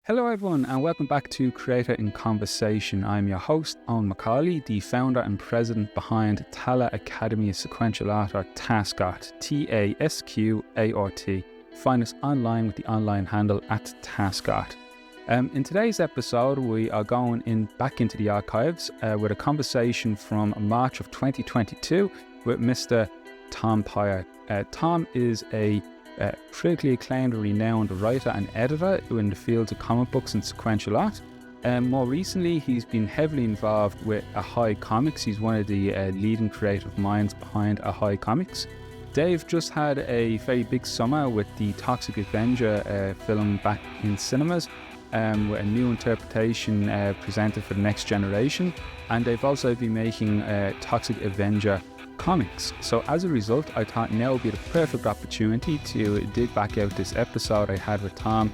Hello everyone and welcome back to Creator in Conversation. I'm your host, Owen Macaulay, the founder and president behind Tala Academy of Sequential Art, or TASQ, TASQART. Find us online with the online handle at TASQ. In today's episode, we are going back into the archives with a conversation from March of 2022 with Mr. Tom Peyer. Tom is a critically acclaimed, renowned writer and editor in the fields of comic books and sequential art. More recently, he's been heavily involved with AHOY Comics. He's one of the leading creative minds behind AHOY Comics. Dave just had a very big summer with the Toxic Avenger film back in cinemas, with a new interpretation presented for the next generation. And they've also been making Toxic Avenger comics. So as a result, I thought now would be the perfect opportunity to dig back out this episode I had with Tom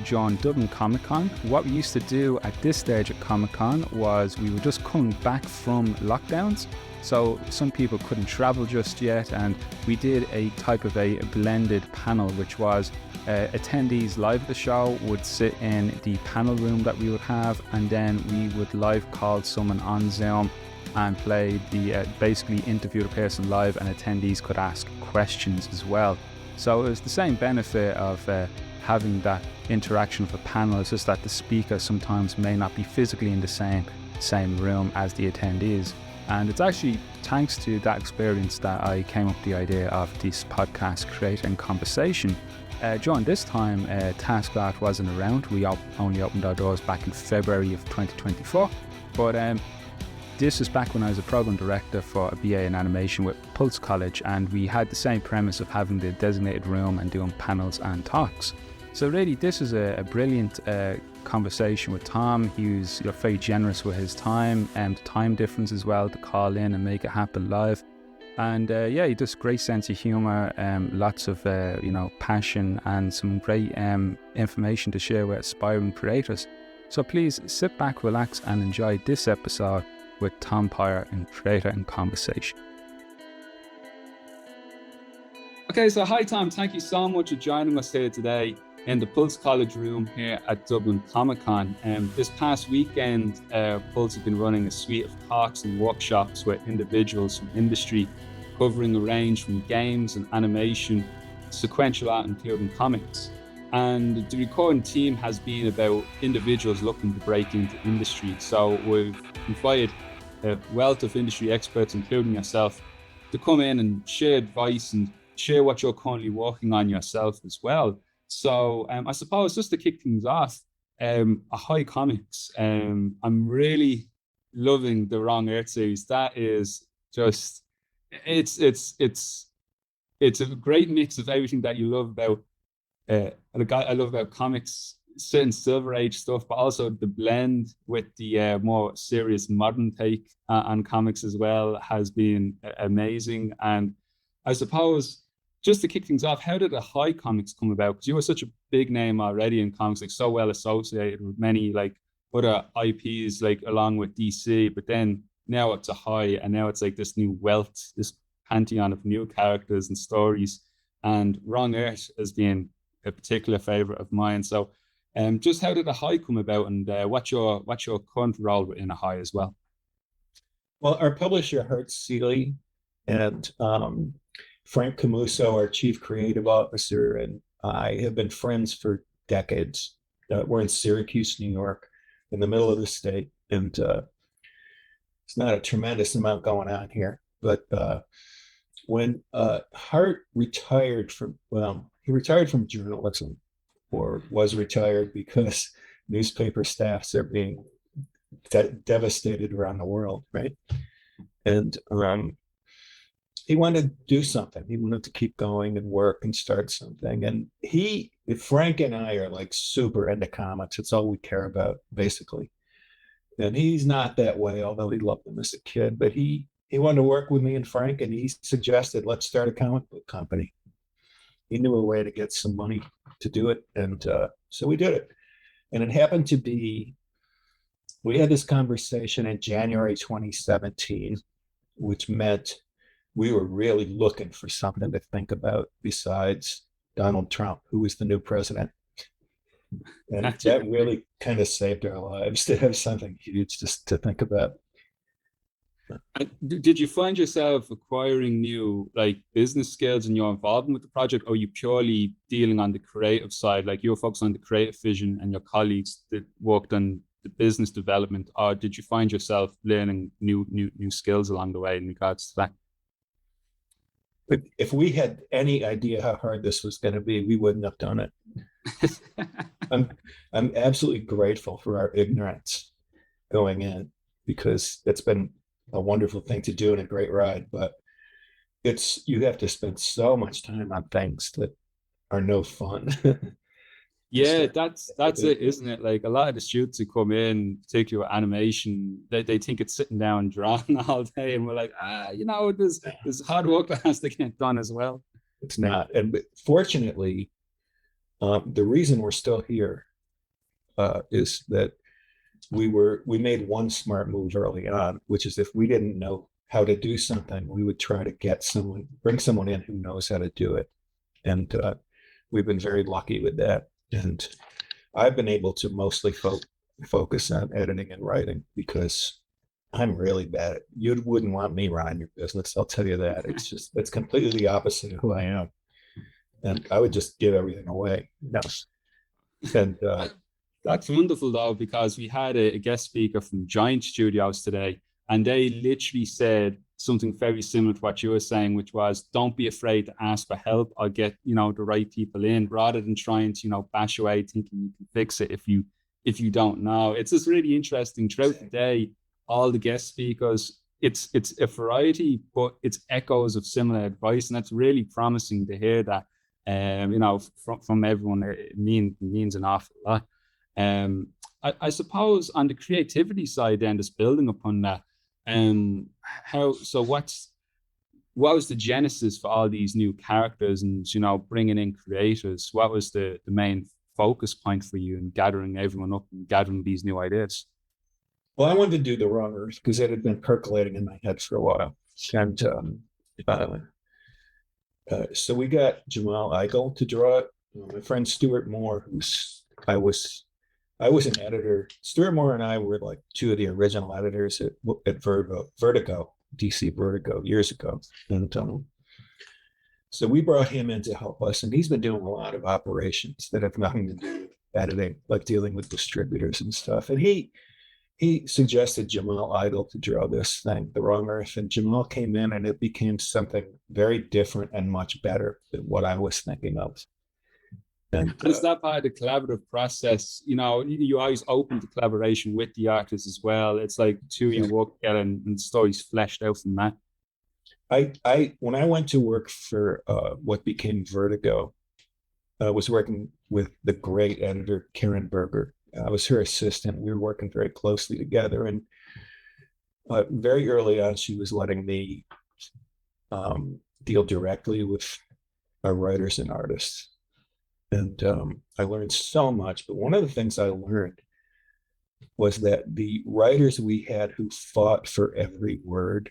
during Dublin Comic Con. What we used to do at this stage at Comic Con was we were just coming back from lockdowns, so some people couldn't travel just yet, and we did a type of a blended panel, which was attendees live at the show would sit in the panel room that we would have, and then we would live call someone on Zoom and play basically interview the person live, and attendees could ask questions as well. So it was the same benefit of having that interaction with a panel. It's just that the speaker sometimes may not be physically in the same room as the attendees. And it's actually thanks to that experience that I came up with the idea of this podcast, Creator in Conversation. During this time, TASQ wasn't around. We only opened our doors back in February of 2024. But this was back when I was a program director for a BA in animation with Pulse College, and we had the same premise of having the designated room and doing panels and talks. So really, this is a brilliant conversation with Tom. He was very generous with his time and time difference as well to call in and make it happen live. And he does great sense of humour, lots of passion, and some great information to share with aspiring creators. So please sit back, relax, and enjoy this episode with Tom Peyer and Creator in Conversation. Okay, so hi Tom, thank you so much for joining us here today in the Pulse College room here at Dublin Comic Con. This past weekend, Pulse have been running a suite of talks and workshops with individuals from industry, covering a range from games and animation, sequential art, including comics. And the recording team has been about individuals looking to break into industry. So we've invited a wealth of industry experts, including yourself, to come in and share advice and share what you're currently working on yourself as well. So I suppose just to kick things off, AHOY Comics, I'm really loving the Wrong Earth series. That is just, it's a great mix of everything that you love about I love about comics, certain Silver Age stuff, but also the blend with the more serious modern take on comics as well has been amazing. And I suppose just to kick things off, how did AHOY Comics come about? Because you were such a big name already in comics, like so well associated with many like other IPs, like along with DC, but then now it's AHOY, and now it's like this new wealth, this pantheon of new characters and stories. And Wrong Earth has been a particular favorite of mine. So just how did AHOY come about, and what's your current role within AHOY as well? Well, our publisher, Hart Seeley, and Frank Camuso, our chief creative officer, and I have been friends for decades. We're in Syracuse, New York, in the middle of the state, and it's not a tremendous amount going on here. But when Hart retired he retired from journalism, or was retired, because newspaper staffs are being devastated around the world, right? And he wanted to do something. He wanted to keep going and work and start something. And Frank and I are like super into comics. It's all we care about, basically. And he's not that way, although he loved them as a kid. But he wanted to work with me and Frank, and he suggested, let's start a comic book company. He knew a way to get some money to do it. And so we did it. And it happened to be, we had this conversation in January 2017, which meant we were really looking for something to think about besides Donald Trump, who was the new president. And that really kind of saved our lives to have something huge just to think about. Did you find yourself acquiring new like business skills in your involvement with the project, or are you purely dealing on the creative side, like you're focused on the creative vision and your colleagues that worked on the business development, or did you find yourself learning new skills along the way in regards to that? But if we had any idea how hard this was going to be, we wouldn't have done it. I'm I'm absolutely grateful for our ignorance going in, because it's been a wonderful thing to do and a great ride, but you have to spend so much time on things that are no fun. Yeah, that's it, isn't it? Like a lot of the students who come in, particularly with animation, they think it's sitting down drawing all day, and we're like, there's hard work that has to get done as well. It's not, and fortunately, the reason we're still here is that we made one smart move early on, which is if we didn't know how to do something, we would try to bring someone in who knows how to do it, and we've been very lucky with that. And I've been able to mostly focus on editing and writing, because I'm really bad at. You wouldn't want me running your business, I'll tell you that. It's completely the opposite of who I am, and I would just give everything away. No, and that's wonderful though, because we had a guest speaker from Giant Studios today, and they literally said something very similar to what you were saying, which was, don't be afraid to ask for help. I'll get, the right people in, rather than trying to, bash away thinking you can fix it if you don't know. It's just really interesting. Throughout the day, all the guest speakers, it's a variety, but it's echoes of similar advice. And that's really promising to hear that, from everyone. It means an awful lot. I suppose on the creativity side, then, just building upon that, what was the genesis for all these new characters and bringing in creators? What was the main focus point for you in gathering everyone up and gathering these new ideas? Well, I wanted to do The Wrong Earth because it had been percolating in my head for a while, and so we got Jamal Eichel to draw it. My friend Stuart Moore, I was an editor. Stuart Moore and I were like two of the original editors at Vertigo, DC Vertigo, years ago. And so we brought him in to help us, and he's been doing a lot of operations that have nothing to do with editing, like dealing with distributors and stuff. And he suggested Jamal Eichel to draw this thing, The Wrong Earth, and Jamal came in, and it became something very different and much better than what I was thinking of. And it's that part of the collaborative process. You always open to collaboration with the artists as well. It's like two you work together and the story's fleshed out from that. When I went to work for what became Vertigo, I was working with the great editor Karen Berger. I was her assistant. We were working very closely together, and very early on, she was letting me deal directly with our writers and artists. And I learned so much. But one of the things I learned was that the writers we had who fought for every word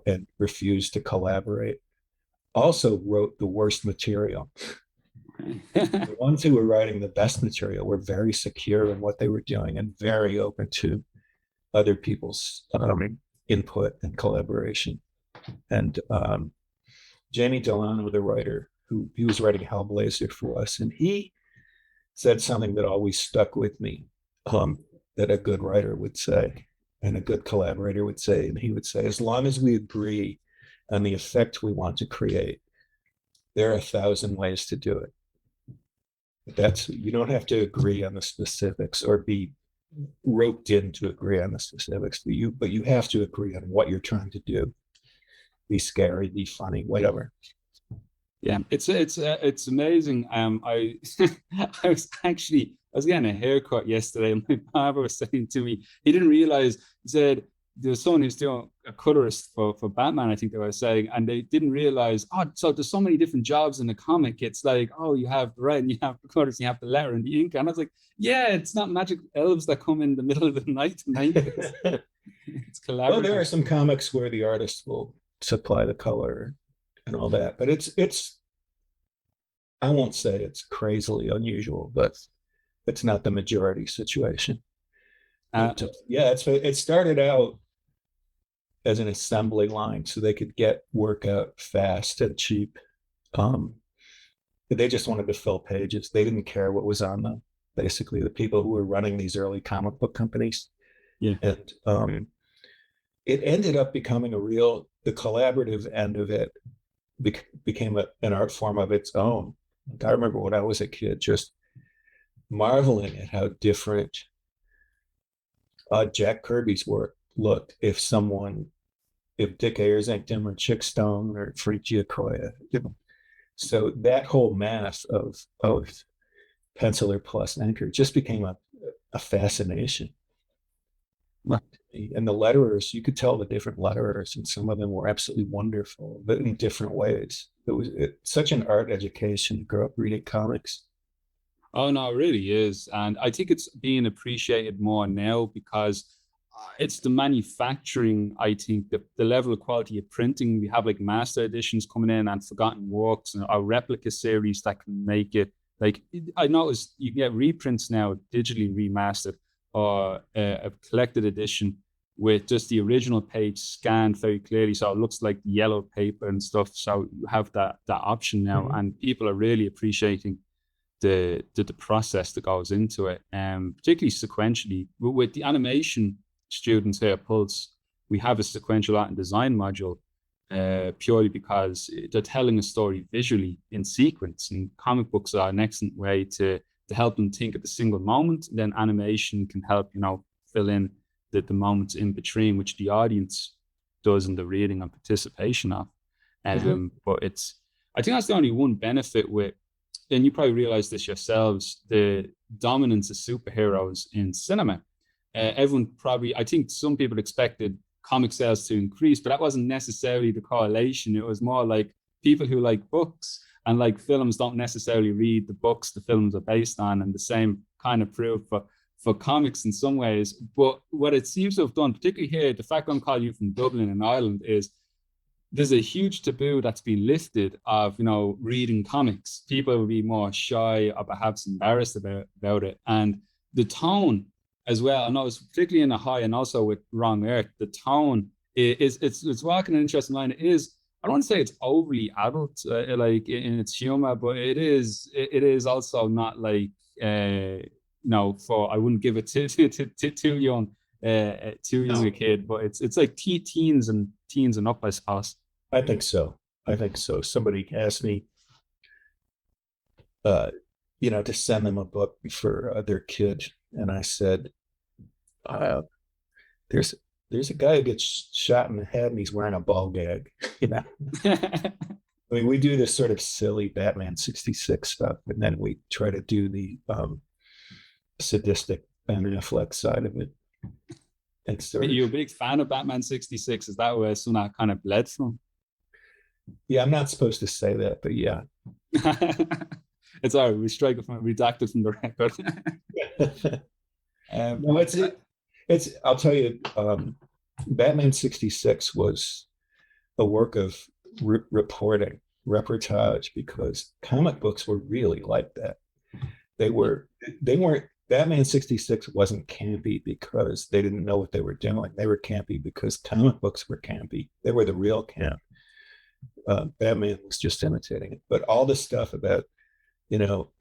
and refused to collaborate also wrote the worst material. The ones who were writing the best material were very secure in what they were doing and very open to other people's input and collaboration. And Jamie Delano, the writer, he was writing Hellblazer for us, and he said something that always stuck with me, that a good writer would say and a good collaborator would say. And he would say, as long as we agree on the effect we want to create, there are 1,000 ways to do it. You don't have to agree on the specifics or be roped in to agree on the specifics, but you have to agree on what you're trying to do. Be scary, be funny, whatever. Yeah, it's amazing. I was getting a haircut yesterday, and my barber was saying to me, he didn't realize, he said there's someone who's doing a colorist for Batman, I think they were saying, and they didn't realize, so there's so many different jobs in the comic. It's like, you have the red, and you have the colors, and you have the letter and the ink. And I was like, yeah, it's not magic elves that come in the middle of the night tonight. It's collaborative. Well, there are some comics where the artist will supply the color and all that, but it's I won't say it's crazily unusual, but it's not the majority situation. Uh, Yeah, it started out as an assembly line so they could get work out fast and cheap. Um, they just wanted to fill pages. They didn't care what was on them. Basically, the people who were running these early comic book companies, yeah. and it ended up becoming the collaborative end of it became an art form of its own. I remember when I was a kid, just marveling at how different Jack Kirby's work looked if Dick Ayers inked him or Chick Stone or Freak Giacoya. So that whole mass of penciler plus anchor just became a fascination. And the letterers, you could tell the different letterers, and some of them were absolutely wonderful, but in different ways. It's such an art education to grow up reading comics. Oh no, it really is, and I think it's being appreciated more now because it's the manufacturing. I think the level of quality of printing. We have like master editions coming in and forgotten works and our replica series that can make it. Like I noticed, you get reprints now digitally remastered or a collected edition with just the original page scanned very clearly, so it looks like yellow paper and stuff. So you have that option now, and people are really appreciating the process that goes into it, particularly sequentially. With the animation students here at Pulse, we have a sequential art and design module purely because they're telling a story visually in sequence, and comic books are an excellent way to help them think at the single moment. And then animation can help, fill in the moments in between, which the audience does in the reading and participation of. But I think that's the only one benefit with, and you probably realize this yourselves, the dominance of superheroes in cinema. I think some people expected comic sales to increase, but that wasn't necessarily the correlation. It was more like people who like books and like films don't necessarily read the books the films are based on, and the same kind of proof for comics in some ways. But what it seems to have done, particularly here, the fact I'm calling you from Dublin in Ireland, is there's a huge taboo that's been lifted of, reading comics. People will be more shy or perhaps embarrassed about it. And the tone as well, I know it's particularly in AHOY and also with Wrong Earth, the tone it's walking an interesting line. It is, I don't want to say it's overly adult, like in its humor, but it is also not like, I wouldn't give it to too young a kid, but it's like teens and up, I suppose. I think so. Somebody asked me, to send them a book for their kid, and I said, "There's a guy who gets shot in the head, and he's wearing a ball gag." I mean, we do this sort of silly Batman 66 stuff, and then we try to do the sadistic Ben Affleck side of it. Are you a big fan of Batman 66? Is that where some of that kind of bled from? Yeah, I'm not supposed to say that, but yeah. It's all right. We strike it redacted from the record. No, it's. I'll tell you, Batman 66 was a work of reportage, because comic books were really like that. They weren't. Batman 66 wasn't campy because they didn't know what they were doing. They were campy because comic books were campy. They were the real camp. Batman was just imitating it. But all the stuff about,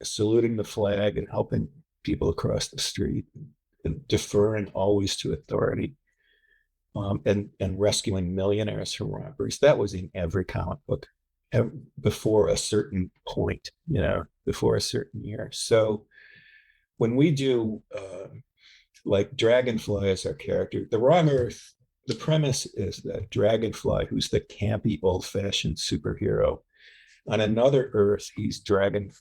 saluting the flag and helping people across the street and deferring always to authority, and rescuing millionaires from robberies, that was in every comic book before a certain point, before a certain year. So when we do like Dragonfly as our character, the Wrong Earth, the premise is that Dragonfly, who's the campy, old-fashioned superhero, on another Earth, he's Dragonfly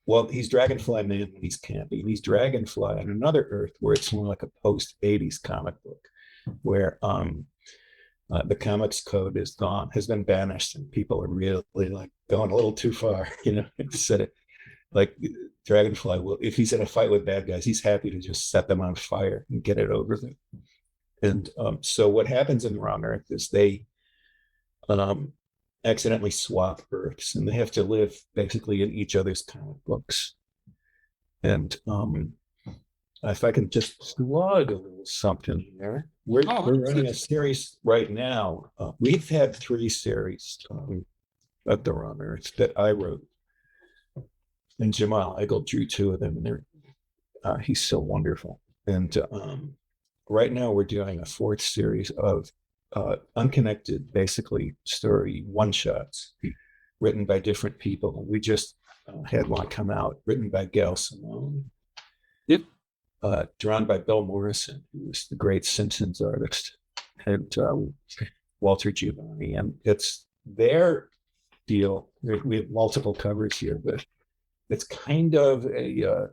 Man when he's campy, and he's Dragonfly on another Earth where it's more like a post-80s comic book, where the comics code has been banished, and people are really like going a little too far, instead of like Dragonfly will, if he's in a fight with bad guys, he's happy to just set them on fire and get it over with. And so what happens in Wrong Earth is they accidentally swap Earths, and they have to live basically in each other's comic books. And if I can just plug a little something there, we're running a series right now. We've had 3 series at the runners that I wrote, and Jamal Eichel drew 2 of them, and he's so wonderful. And right now we're doing a 4th series of unconnected, basically story one-shots written by different people. We just had one come out, written by Gail Simone. Yep. Drawn by Bill Morrison, who was the great Simpsons artist, and Walter Giovanni. And it's their deal. We have multiple covers here, but it's kind of a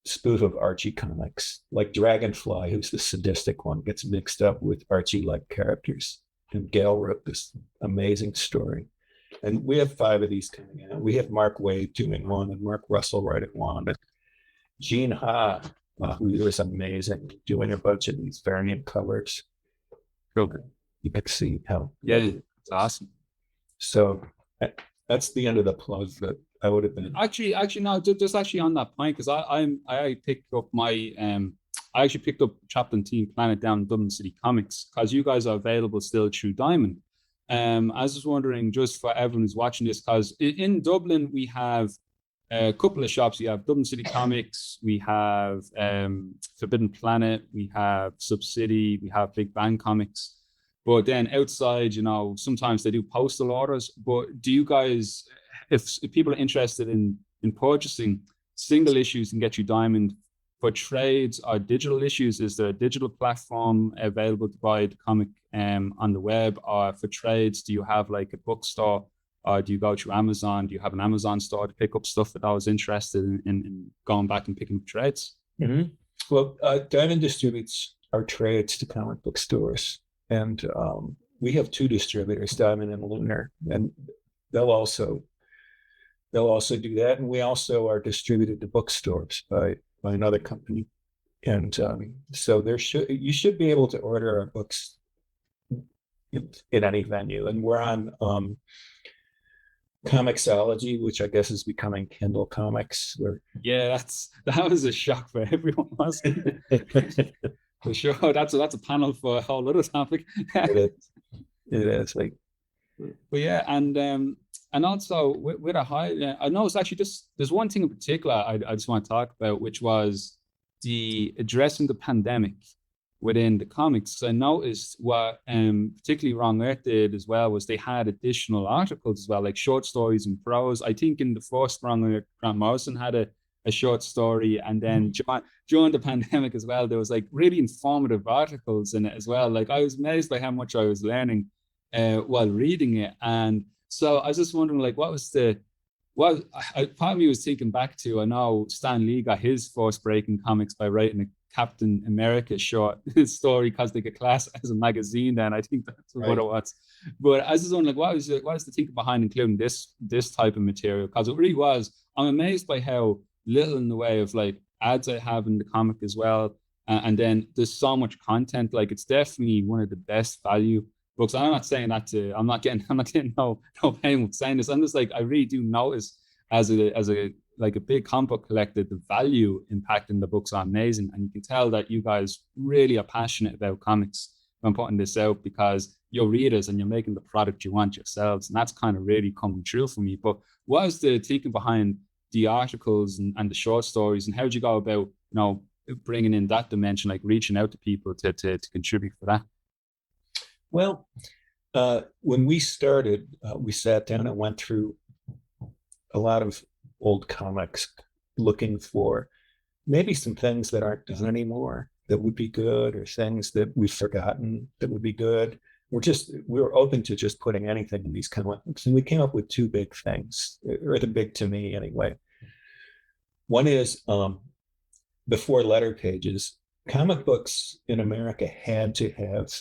spoof of Archie comics. Like Dragonfly, who's the sadistic one, gets mixed up with Archie-like characters. And Gail wrote this amazing story. And we have 5 of these coming out. We have Mark Waid doing one, and Mark Russell writing one. And Gene Ha, who is amazing, doing a bunch of these variant covers. Cool. You can see how. Yeah, it's awesome. So that's the end of the plug that I would have been. Actually, no, just actually on that point, because I picked up my I actually picked up Chaplain Team Planet down in Dublin City Comics, because you guys are available still through Diamond. I was just wondering, just for everyone who's watching this, because in Dublin we have a couple of shops. We have Dublin City Comics, we have Forbidden Planet, we have Subcity, we have Big Bang Comics. But then outside, sometimes they do postal orders. But do you guys, if people are interested in purchasing single issues and get you Diamond, for trades or digital issues, is there a digital platform available to buy the comic on the web? Or for trades, do you have like a bookstore, or do you go through Amazon? Do you have an Amazon store to pick up stuff that I was interested in going back and picking up trades? Mm-hmm. Well, Diamond distributes our trades to comic book stores, and we have 2 distributors, Diamond and Lunar, and they'll also do that. And we also are distributed to bookstores by another company, and so you should be able to order our books in any venue. And we're on Comixology, which I guess is becoming Kindle Comics. Yeah, that was a shock for everyone, wasn't it? For sure, that's a panel for a whole other topic. It is like, but yeah, and also with AHOY, I know it's actually just, there's one thing in particular I just want to talk about, which was the addressing the pandemic within the comics. I noticed what particularly Wrong Earth did as well was they had additional articles as well, like short stories and prose. I think in the first Wrong Earth, Grant Morrison had a short story, and then during the pandemic as well, there was like really informative articles in it as well. Like I was amazed by how much I was learning while reading it. And so I was just wondering, like, part of me was thinking back to, I know Stan Lee got his first break in comics by writing a Captain America short story, Cosmic Class, as a magazine. Then I think that's right. What it was. But I was just wondering, like, what was the thinking behind including this type of material? Because it really was. I'm amazed by how little in the way of like ads I have in the comic as well, and then there's so much content. Like, it's definitely one of the best value books. I'm not saying that I'm not getting no pain with saying this. I'm just like, I really do notice as a like a big comic book collector, the value impact in the books are amazing. And you can tell that you guys really are passionate about comics when putting this out, because you're readers and you're making the product you want yourselves. And that's kind of really coming true for me. But what was the thinking behind the articles and the short stories, and how did you go about, bringing in that dimension, like reaching out to people to contribute for that? Well, when we started, we sat down and went through a lot of old comics, looking for maybe some things that aren't done anymore that would be good, or things that we've forgotten that would be good. We were open to just putting anything in these comics, and we came up with 2 big things, or the big to me anyway. One is before letter pages, comic books in America had to have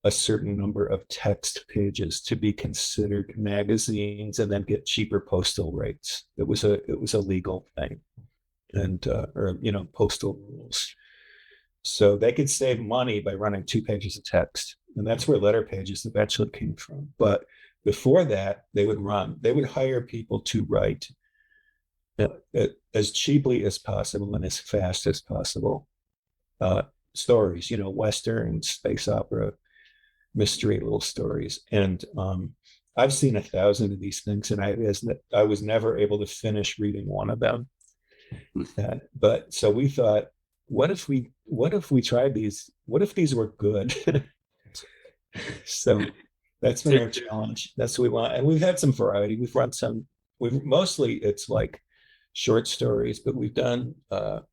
a certain number of text pages to be considered magazines and then get cheaper postal rates. It was a legal thing, and or postal rules. So they could save money by running 2 pages of text, and that's where letter pages eventually came from. But before that, they would hire people to write as cheaply as possible and as fast as possible. Stories, Western, space opera, mystery little stories. And I've seen 1,000 of these things, and I was never able to finish reading one of them. But so we thought, what if we tried these? What if these were good? So that's been our challenge. That's what we want. And we've had some variety. We've mostly it's like short stories, but we've done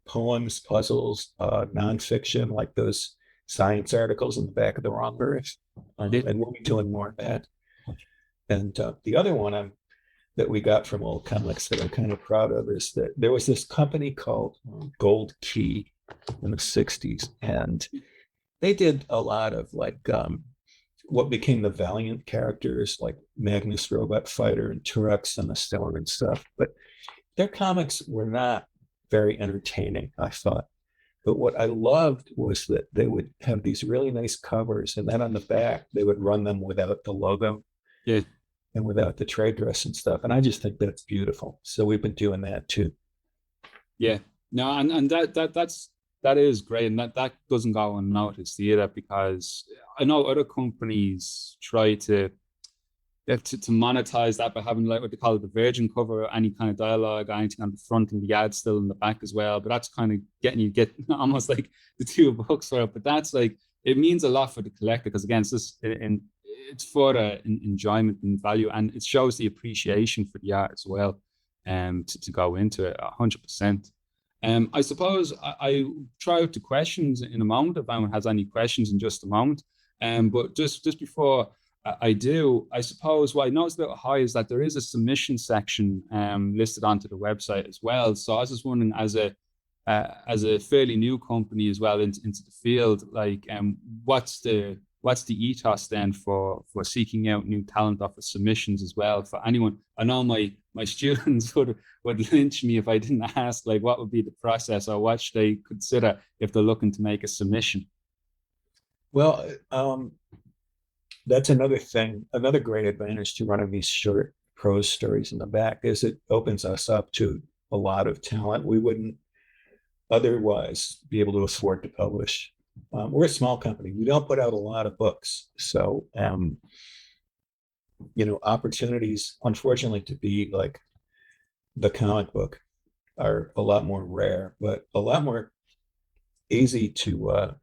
poems, puzzles, nonfiction, like those science articles in the back of the wrong earth. And we'll be doing more of that. And the other one that we got from Old Comics that I'm kind of proud of is that there was this company called Gold Key in the 60s, and they did a lot of like what became the Valiant characters, like Magnus Robot Fighter and Turok and the Stellar and stuff. But their comics were not very entertaining, I thought. But what I loved was that they would have these really nice covers, and then on the back, they would run them without the logo. Yeah. And without the trade dress and stuff. And I just think that's beautiful. So we've been doing that too. Yeah. No, and that is great. And that doesn't go unnoticed either, because I know other companies try to monetize that by having like what they call it, the virgin cover, any kind of dialogue, anything on the front and the ad still in the back as well. But that's kind of get almost like the two books for it. But that's like, it means a lot for the collector, because again, it's for the enjoyment and value, and it shows the appreciation for the art as well, to go into it 100%. I suppose I try out the questions in a moment if anyone has any questions in just a moment. But just before I do, I suppose what I noticed about AHOY is that there is a submission section listed onto the website as well. So I was just wondering, as a fairly new company as well into the field, like what's the ethos then for seeking out new talent off of submissions as well for anyone? I know my students would lynch me if I didn't ask, like, what would be the process, or what should they consider if they're looking to make a submission? Well, that's another thing. Another great advantage to running these short prose stories in the back is it opens us up to a lot of talent we wouldn't otherwise be able to afford to publish. We're a small company. We don't put out a lot of books. So, opportunities, unfortunately, to be like the comic book are a lot more rare, but a lot more easy to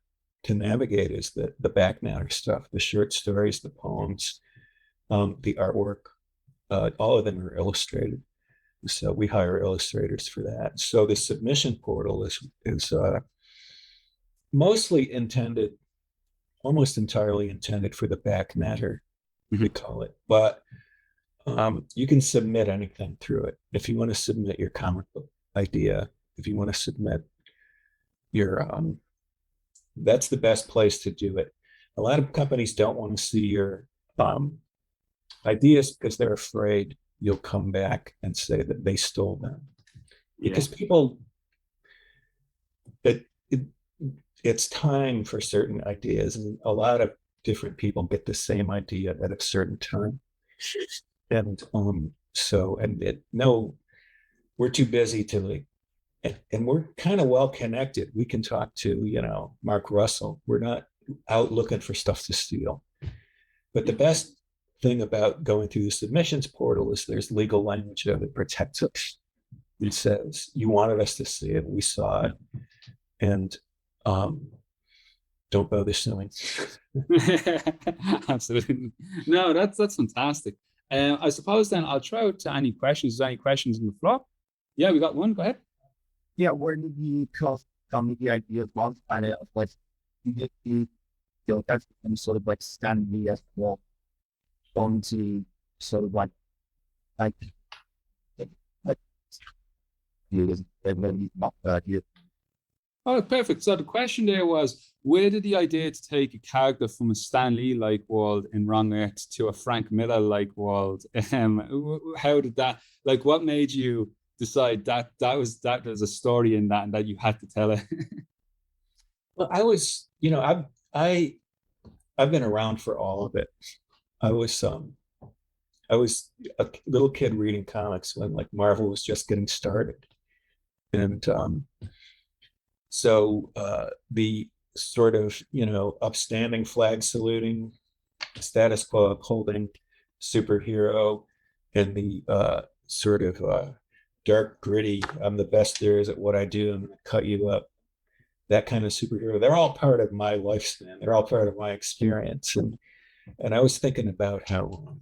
navigate is the back matter stuff, the short stories, the poems, the artwork. All of them are illustrated. So we hire illustrators for that. So the submission portal is mostly intended, almost entirely intended for the back matter, we call it. But you can submit anything through it. If you want to submit your comic book idea, if you want to submit your, that's the best place to do it. A lot of companies don't want to see your ideas because they're afraid you'll come back and say that they stole them. Because people, it's time for certain ideas, and a lot of different people get the same idea at a certain time. And we're too busy to and we're kind of well connected. We can talk to, Mark Russell. We're not out looking for stuff to steal. But the best thing about going through the submissions portal is there's legal language there that protects us. It says, you wanted us to see it, we saw it, and don't bother suing. Absolutely. No, that's fantastic. I suppose then I'll throw out to any questions. Is there any questions on the floor? Yeah, we got one. Go ahead. Yeah, where did you come the idea of one kind of like you that's sort of like standing as well on to sort of like you Oh, perfect. So the question there was, where did the idea to take a character from a Stan Lee-like world in Wrong Earth to a Frank Miller-like world? How did that, like, what made you decide that there's a story in that and that you had to tell it? Well, I've been around for all of it. I was I was a little kid reading comics when like Marvel was just getting started. And so the sort of, upstanding flag saluting, status quo upholding superhero, and the sort of dark, gritty, I'm the best there is at what I do, I'm going to cut you up, that kind of superhero, they're all part of my lifespan. They're all part of my experience. And I was thinking about how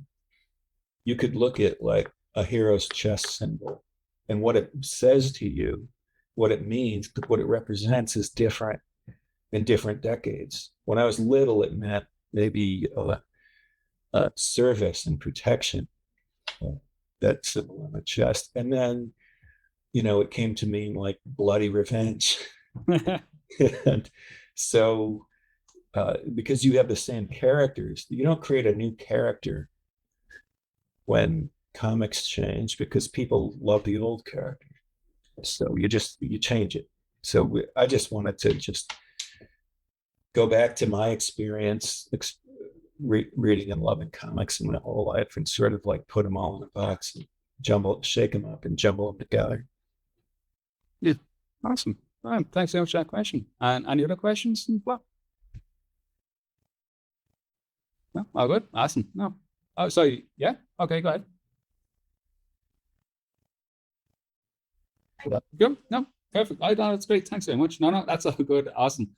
you could look at like a hero's chest symbol and what it says to you, what it means, what it represents is different in different decades. When I was little, it meant maybe service and protection, that symbol on the chest. And then, it came to mean like bloody revenge. And so, because you have the same characters, you don't create a new character when comics change because people love the old character. So you change it. So I just wanted to just go back to my experience reading and loving comics in my whole life and sort of like put them all in a box and shake them up and jumble them together. Yeah, awesome. All right, thanks so much for that question. And any other questions? No, all good. Awesome. No. Oh, sorry. Yeah. Okay, go ahead. Good. No, perfect. I thought it's great. Thanks very much. No, that's all good. Awesome.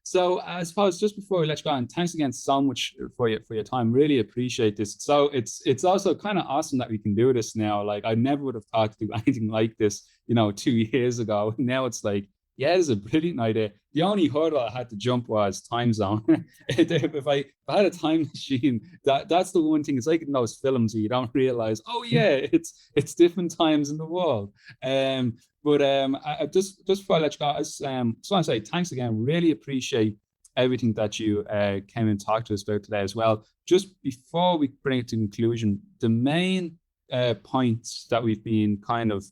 So I suppose just before we let you go, and thanks again so much for your time. Really appreciate this. So it's also kind of awesome that we can do this now. Like I never would have thought to do anything like this, 2 years ago. Now it's like, yeah, it's a brilliant idea. The only hurdle I had to jump was time zone. If I had a time machine, that's the one thing. It's like in those films where you don't realize, oh yeah, it's different times in the world. But I just before I let you go, I just want to say thanks again. Really appreciate everything that you came and talked to us about today as well. Just before we bring it to conclusion, the main points that we've been kind of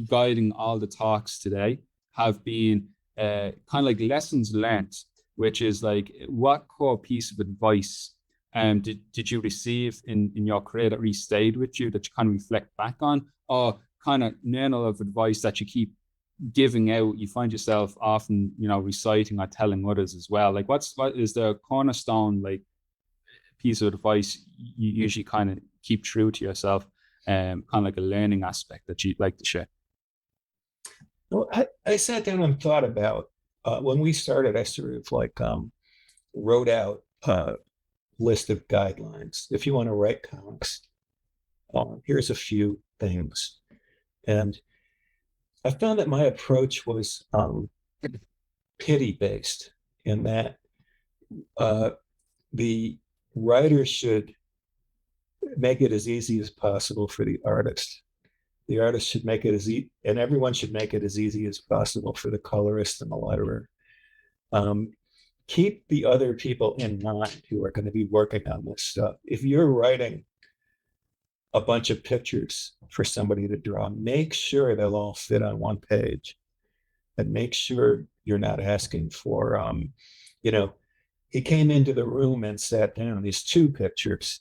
guiding all the talks today have been kind of like lessons learned, which is like what core piece of advice did you receive in your career that really stayed with you that you kind of reflect back on, or kind of kernel of advice that you keep giving out, you find yourself often, reciting or telling others as well? Like what is the cornerstone like piece of advice you usually kind of keep true to yourself, kind of like a learning aspect that you'd like to share? Well, I sat down and thought about when we started, I sort of like wrote out a list of guidelines. If you want to write comics, here's a few things. And I found that my approach was pity-based in that the writer should make it as easy as possible for the artist. The artist should make it and everyone should make it as easy as possible for the colorist and the letterer. Keep the other people in mind who are going to be working on this stuff. If you're writing a bunch of pictures for somebody to draw, make sure they'll all fit on one page, and make sure you're not asking for, he came into the room and sat down, these 2 pictures,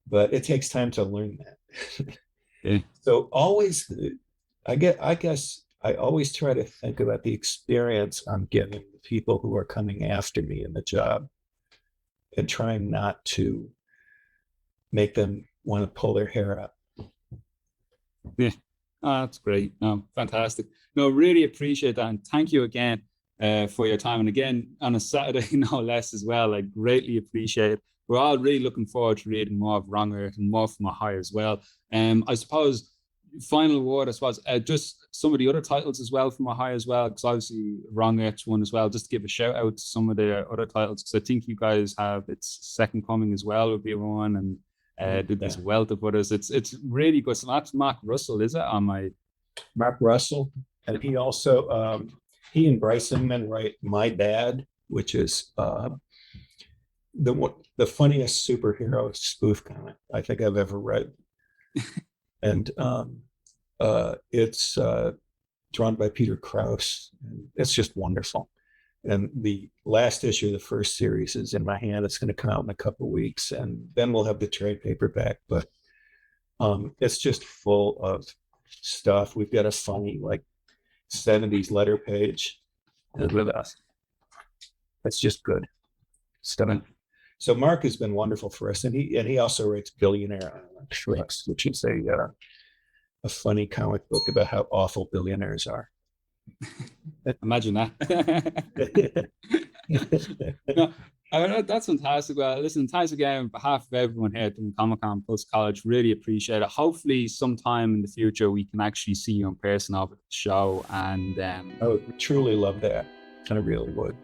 but it takes time to learn that. Yeah. So always, I guess I always try to think about the experience I'm giving the people who are coming after me in the job, and trying not to make them want to pull their hair out. Yeah, that's great. No, fantastic. No, really appreciate that, and thank you again for your time. And again, on a Saturday, no less as well. I greatly appreciate it. We're all really looking forward to reading more of Wrong Earth and more from AHOY as well. I suppose final word, I suppose, just some of the other titles as well from AHOY as well, because obviously Wrong Earth's one as well. Just to give a shout out to some of the other titles, because I think you guys have its second coming as well would be one, and there's a wealth of others. It's really good. So that's Mark Russell, is it? On my Mark Russell, and he also he and Bryce Inman write My Dad, which is the funniest superhero spoof comic I think I've ever read. And it's drawn by Peter Krause. And it's just wonderful. And the last issue of the first series is in my hand. It's going to come out in a couple of weeks, and then we'll have the trade paperback. But it's just full of stuff. We've got a funny, like, 70s letter page with us. That's just good stuff. So Mark has been wonderful for us, and he also writes Billionaire on Schwicks, which is a funny comic book about how awful billionaires are. Imagine that. No, that's fantastic. Well, listen, thanks again on behalf of everyone here at Dublin Comic Con Plus College. Really appreciate it. Hopefully, sometime in the future, we can actually see you in person over at the show. And I would truly love that. I really would.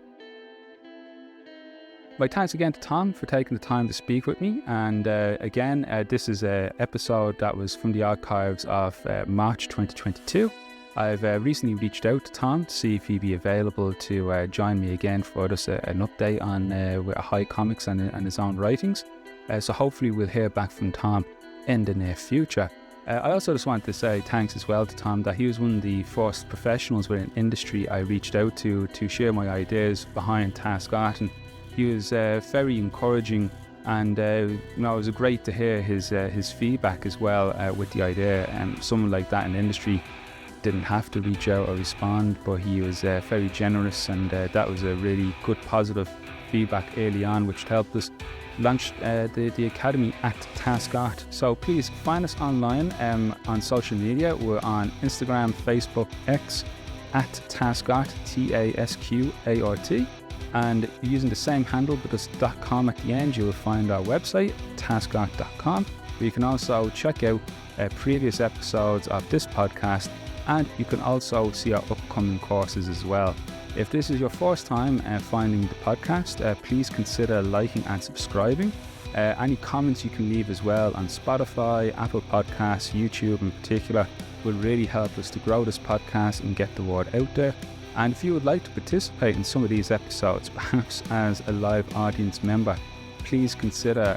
My thanks again to Tom for taking the time to speak with me. And again, this is an episode that was from the archives of March 2022. I've recently reached out to Tom to see if he'd be available to join me again for just an update on with AHOY Comics and his own writings. So hopefully we'll hear back from Tom in the near future. I also just want to say thanks as well to Tom, that he was one of the first professionals within industry I reached out to share my ideas behind TASQ Art, and he was very encouraging, and it was great to hear his feedback as well with the idea. And someone like that in industry didn't have to reach out or respond, but he was very generous, and that was a really good positive feedback early on, which helped us launch the Academy at TASQ Art. So please find us online on social media. We're on Instagram, Facebook, X at TASQ Art, TASQART, and using the same handle but just .com at the end, you will find our website, tasqart.com, where you can also check out previous episodes of this podcast. And you can also see our upcoming courses as well. If this is your first time finding the podcast, please consider liking and subscribing. Any comments you can leave as well on Spotify, Apple Podcasts, YouTube in particular will really help us to grow this podcast and get the word out there. And if you would like to participate in some of these episodes, perhaps as a live audience member, please consider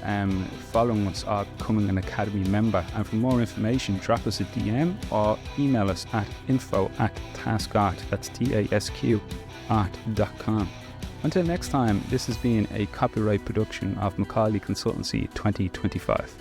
following us or becoming an Academy member. And for more information, drop us a DM or email us at info@tasqart, that's TASQ art.com. Until next time, this has been a copyright production of Macaulay Consultancy 2025.